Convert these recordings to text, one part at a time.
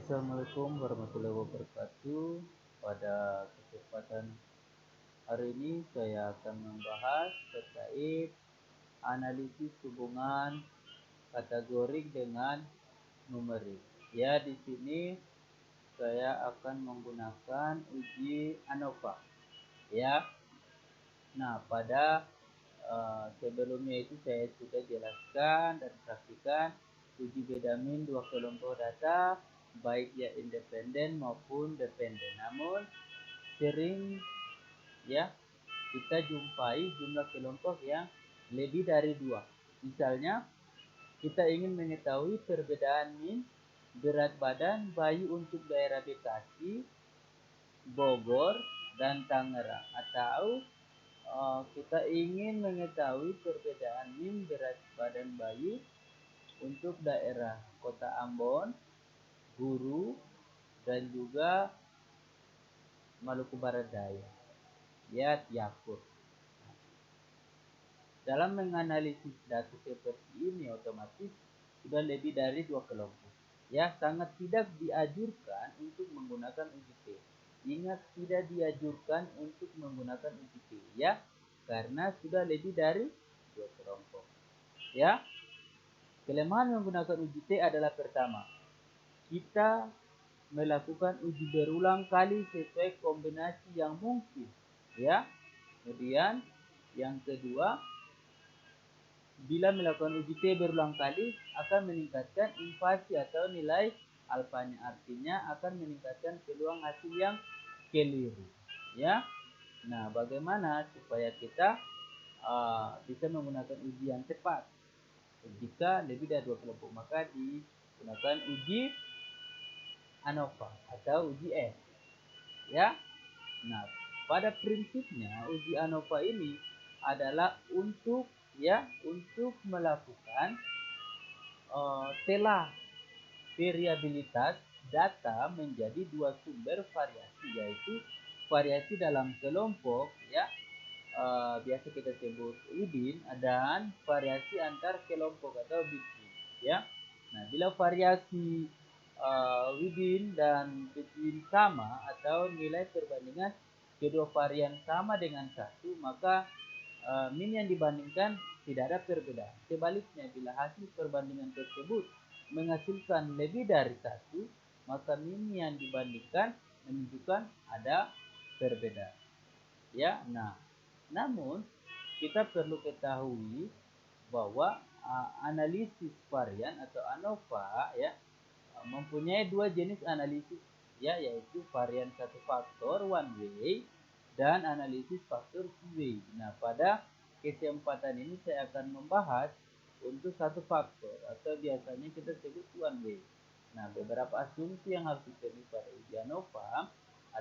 Assalamualaikum warahmatullahi wabarakatuh. Pada kesempatan hari ini saya akan membahas terkait analisis hubungan kategorik dengan numerik. Ya, di sini saya akan menggunakan uji ANOVA. Ya. Nah, pada sebelumnya itu saya sudah jelaskan dan praktikan uji bedamin dua kelompok data, baik ya independen maupun dependen. Namun sering ya kita jumpai jumlah kelompok yang lebih dari dua. Misalnya kita ingin mengetahui perbedaan min berat badan bayi untuk daerah Bekasi, Bogor, dan Tangerang, atau kita ingin mengetahui perbedaan min berat badan bayi untuk daerah Kota Ambon, Guru, dan juga Maluku Barat Daya, ya Tiapur. Dalam menganalisis data seperti ini otomatis sudah lebih dari dua kelompok. Ya, sangat tidak dianjurkan untuk menggunakan uji T. Ingat, tidak dianjurkan untuk menggunakan uji T, ya, karena sudah lebih dari dua kelompok. Ya, kelemahan menggunakan uji T adalah pertama, kita melakukan uji berulang kali sesuai kombinasi yang mungkin. Ya, kemudian yang kedua, bila melakukan uji T berulang kali akan meningkatkan invasi atau nilai alfanya, artinya akan meningkatkan peluang hasil yang keliru. Ya, nah bagaimana supaya kita bisa menggunakan uji yang tepat? Jika lebih dari dua kelompok maka digunakan uji ANOVA atau uji S. Ya, nah pada prinsipnya uji ANOVA ini adalah untuk melakukan telah variabilitas data menjadi dua sumber variasi, yaitu variasi dalam kelompok, ya, biasa kita sebut within, dan variasi antar kelompok atau between. Ya, nah bila variasi within dan between sama atau nilai perbandingan kedua varian sama dengan satu, maka min yang dibandingkan tidak ada perbedaan. Sebaliknya, bila hasil perbandingan tersebut menghasilkan lebih dari satu, maka min yang dibandingkan menunjukkan ada perbedaan. Ya, nah, namun kita perlu ketahui bahwa analisis varian atau ANOVA ya mempunyai dua jenis analisis, ya, yaitu varian satu faktor one way dan analisis faktor two way. Nah, pada kesempatan ini saya akan membahas untuk satu faktor atau biasanya kita sebut one way. Nah, beberapa asumsi yang harus dipenuhi pada uji ANOVA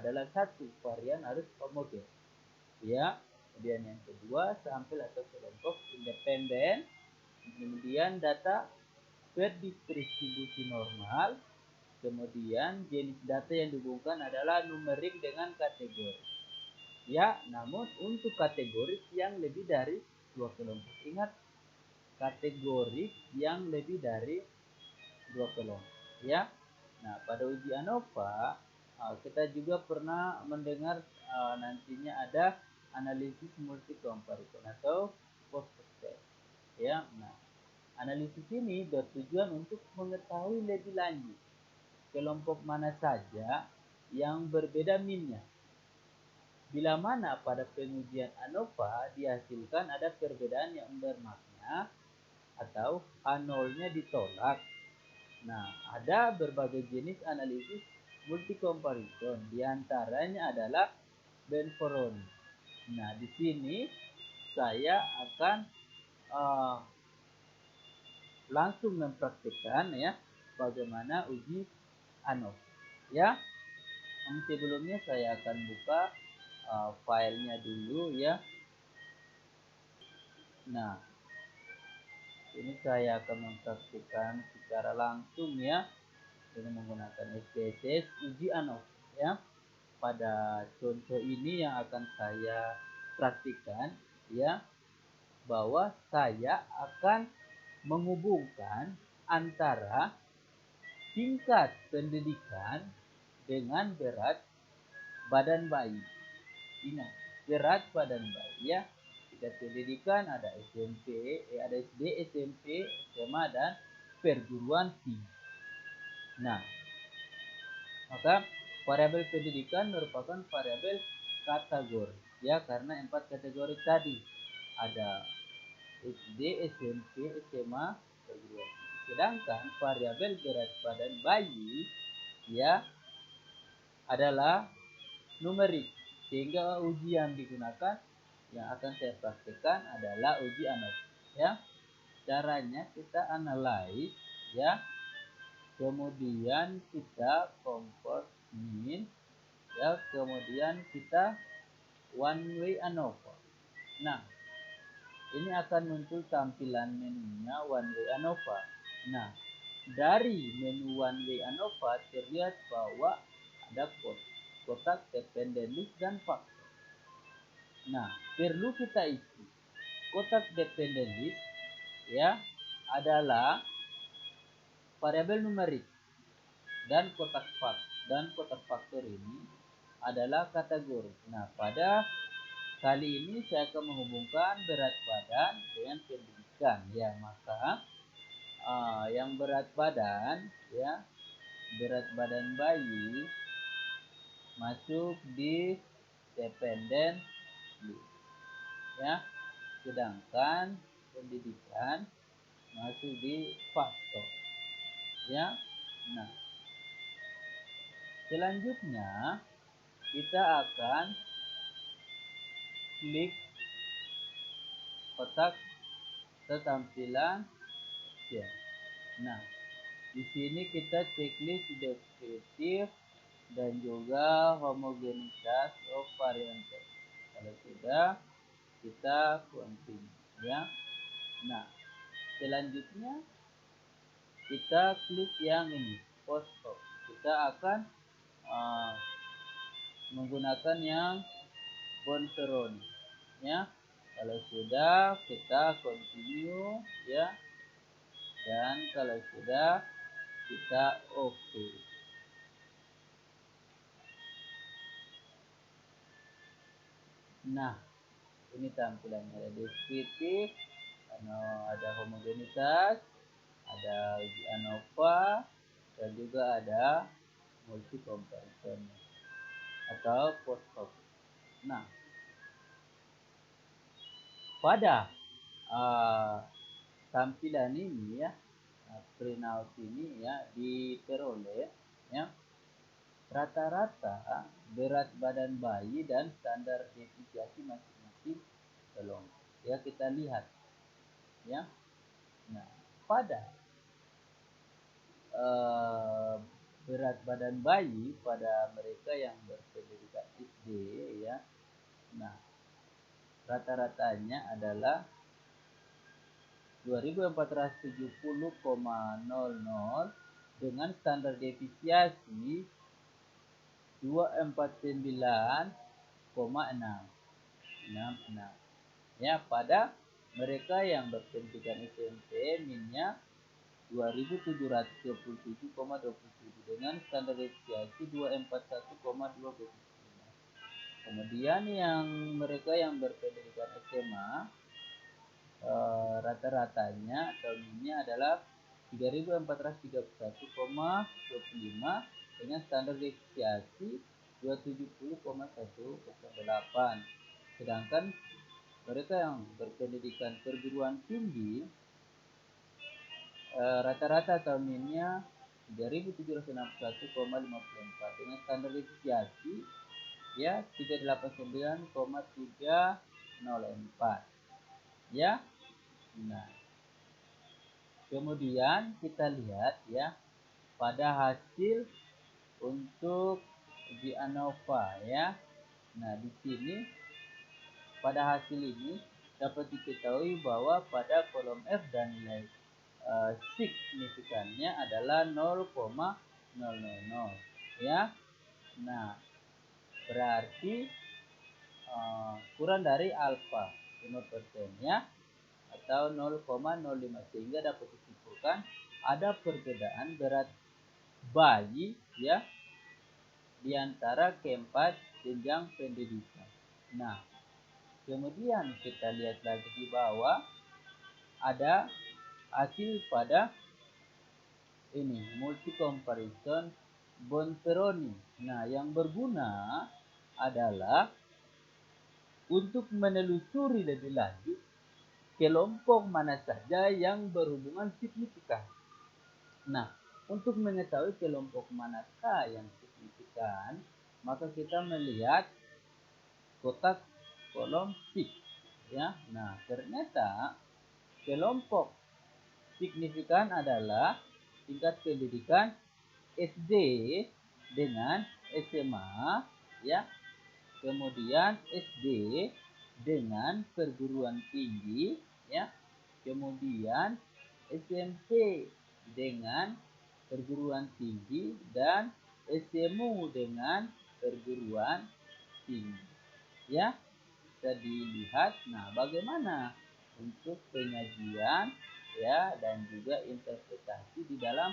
adalah satu, varian harus homogen. Ya, kemudian yang kedua, sampel atau kelompok independen. Kemudian data berdistribusi normal. Kemudian jenis data yang dihubungkan adalah numerik dengan kategori. Ya, namun untuk kategori yang lebih dari dua kelompok. Ingat, kategori yang lebih dari dua kelompok. Ya, nah pada uji ANOVA kita juga pernah mendengar nantinya ada analisis multi comparison atau post test. Ya, nah analisis ini bertujuan untuk mengetahui lebih lanjut kelompok mana saja yang berbeda minnya. Bila mana pada pengujian ANOVA dihasilkan ada perbedaan yang bermakna atau H0-nya ditolak. Nah, ada berbagai jenis analisis multi comparison, diantaranya adalah Benforoni. Nah, di sini saya akan langsung mempraktikkan ya bagaimana uji ANOVA. Ya, sebelumnya saya akan buka filenya dulu ya. Nah, ini saya akan mempraktikkan secara langsung ya dengan menggunakan SPSS uji ANOVA ya. Pada contoh ini yang akan saya praktikkan ya, bahwa saya akan menghubungkan antara tingkat pendidikan dengan berat badan bayi. Ingat, berat badan bayi ya. Tingkat pendidikan ada ada SD, SMP, SMA dan perguruan tinggi. Nah, maka variabel pendidikan merupakan variabel kategori ya, karena 4 kategori tadi ada SD, SMP, SMA, perguruan tinggi. Sedangkan variabel berat badan bayi ya adalah numerik, sehingga uji yang digunakan yang akan saya praktekkan adalah uji ANOVA ya. Caranya kita analyze ya, kemudian kita compare mean ya, kemudian kita one way ANOVA. Nah, ini akan muncul tampilan menunya one way ANOVA. Nah, dari menu one way ANOVA terlihat bahwa ada kotak dependent list dan faktor. Nah, perlu kita isi kotak dependent list ya adalah variabel numerik, dan kotak faktor ini adalah kategori. Nah, pada kali ini saya akan menghubungkan berat badan dengan pendidikan ya. Maka yang berat badan ya, berat badan bayi masuk di dependent list ya, sedangkan pendidikan masuk di faktor ya. Nah, selanjutnya kita akan klik kotak ketampilan ya. Nah, di sini kita checklist deskriptif dan juga homogenitas of varian text. Kalau sudah, kita continue ya. Nah, selanjutnya kita klik yang ini, post hoc. Kita akan menggunakan yang Bonferroni ya. Kalau sudah, kita continue ya, dan kalau sudah kita oke. Nah, ini tampilannya, ada deskriptif, ada homogenitas, ada uji ANOVA, dan juga ada multi comparison atau post hoc. Nah, pada tampilan ini ya, printout ini ya, diperoleh ya rata-rata berat badan bayi dan standar deviasi masing-masing kelompok ya, kita lihat ya. Nah, pada berat badan bayi pada mereka yang berpendidikan SD ya, nah rata-ratanya adalah 2470,00 dengan standar deviasi 249,666 ya. Pada mereka yang berpendidikan SMP minnya 2727,27 dengan standar deviasi 241,225. Kemudian yang mereka yang berpendidikan SMA rata-ratanya atau minnya adalah 3431,25 dengan standar deviasi 270,108. Sedangkan mereka yang berpendidikan perguruan tinggi rata-rata atau minnya 3761,54 dengan standar deviasi ya 389,304 ya. Nah, kemudian kita lihat ya pada hasil untuk uji ANOVA ya. Nah, di sini pada hasil ini dapat diketahui bahwa pada kolom F dan nilai signifikannya adalah 0,000 ya. Nah, berarti kurang dari alfa 5% ya, atau 0,05, sehingga dapat disimpulkan ada perbedaan berat bagi ya di antara keempat jenjang pendidikan. Nah, kemudian kita lihat lagi di bawah ada hasil pada ini multi comparison Bonferroni. Nah, yang berguna adalah untuk menelusuri lebih lanjut kelompok mana saja yang berhubungan signifikan. Nah, untuk mengetahui kelompok manakah yang signifikan, maka kita melihat kotak kolom tik ya. Nah, ternyata kelompok signifikan adalah tingkat pendidikan SD dengan SMA ya. Kemudian SD dengan perguruan tinggi ya. Kemudian SMP dengan perguruan tinggi dan SMU dengan perguruan tinggi ya. Bisa dilihat. Nah, bagaimana untuk penyajian ya dan juga interpretasi di dalam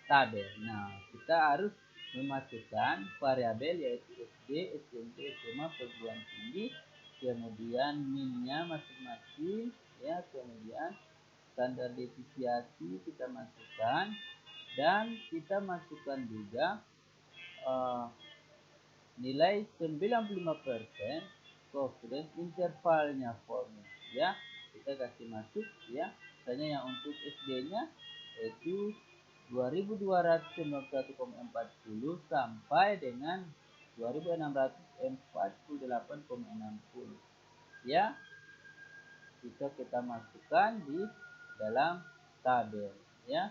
tabel. Nah, kita harus memasukkan variabel yaitu SD, SMP, SMA, perguruan tinggi, kemudian minnya masing-masing ya, kemudian standar deviasi kita masukkan dan kita masukkan juga nilai 95% confidence intervalnya formula ya. Kita kasih masuk ya. Misalnya yang untuk SD-nya yaitu 2291,40 sampai dengan 2648,60 ya. Bisa kita masukkan di dalam tabel ya.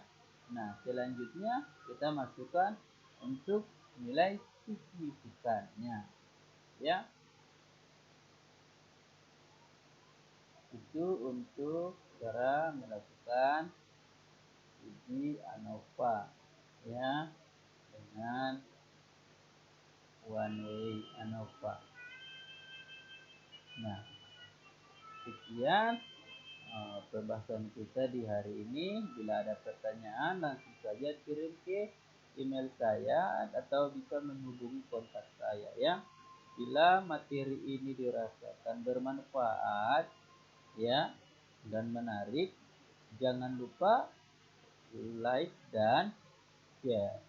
Nah, selanjutnya kita masukkan untuk nilai signifikannya ya. Itu untuk cara melakukan uji ANOVA ya dengan one way ANOVA. Nah, sekian pembahasan kita di hari ini. Bila ada pertanyaan langsung saja kirim ke email saya atau bisa menghubungi kontak saya ya. Bila materi ini dirasakan bermanfaat ya dan menarik, jangan lupa like dan share.